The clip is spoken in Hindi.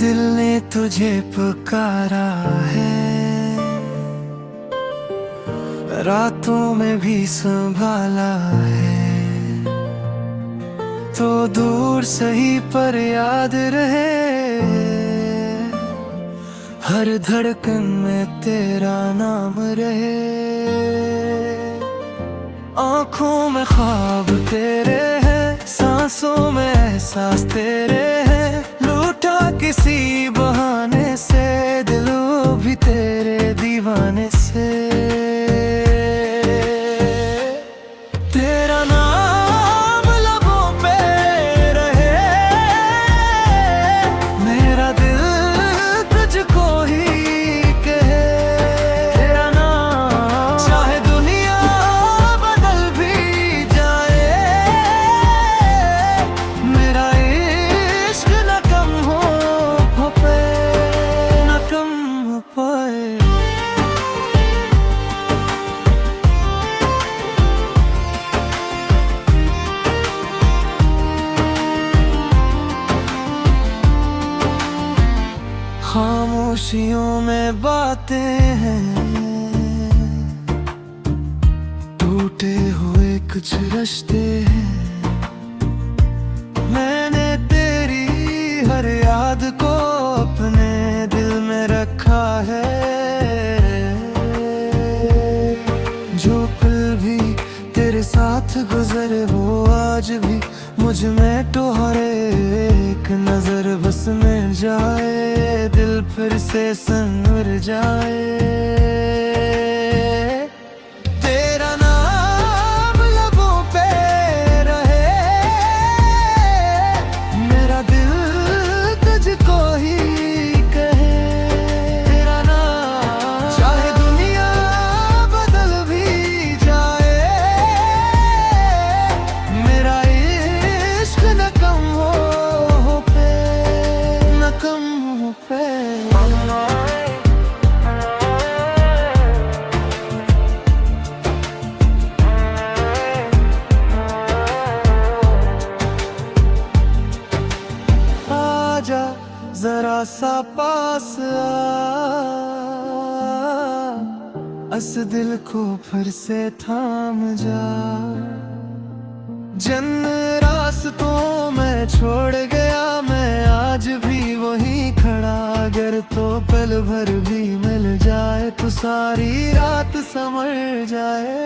दिल ने तुझे पुकारा है, रातों में भी संभाला है। तो दूर सही पर याद रहे, हर धड़कन में तेरा नाम रहे। आँखों में ख्वाब तेरे हैं, सांसों में एहसास तेरे हैं। लूटा किसी बहाने से दिल भी तेरे दीवाने से। तेरा नाम लबों पे रहे, मेरा दिल तुझको ही कहे। तेरा नाम चाहे दुनिया बदल भी जाए, मेरा इश्क न कम हो पाए, न कम हो पाए। खामोशियों में बातें हैं, टूटे हुए कुछ रिश्ते हैं। मैंने तेरी हर याद को अपने दिल में रखा है। जो पल भी तेरे साथ गुजरे वो आज भी मुझ में टोहरे। एक नजर बस मिल जाए, दिल फिर से संवर जाए। तेरा नाम लबों पे रहे, मेरा दिल तुझको ही कहे। तेरा नाम चाहे दुनिया बदल भी जाए, मेरा इश्क न कम हो पे, न कम हो पे। आजा जरा सा पास इस दिल को फिर से थाम जा। जिन रास्तों में छोड़ गया मैं आज भी वहीं खड़ा। अगर तो पल भर भी मिल जाए तो सारी रात संवर जाए।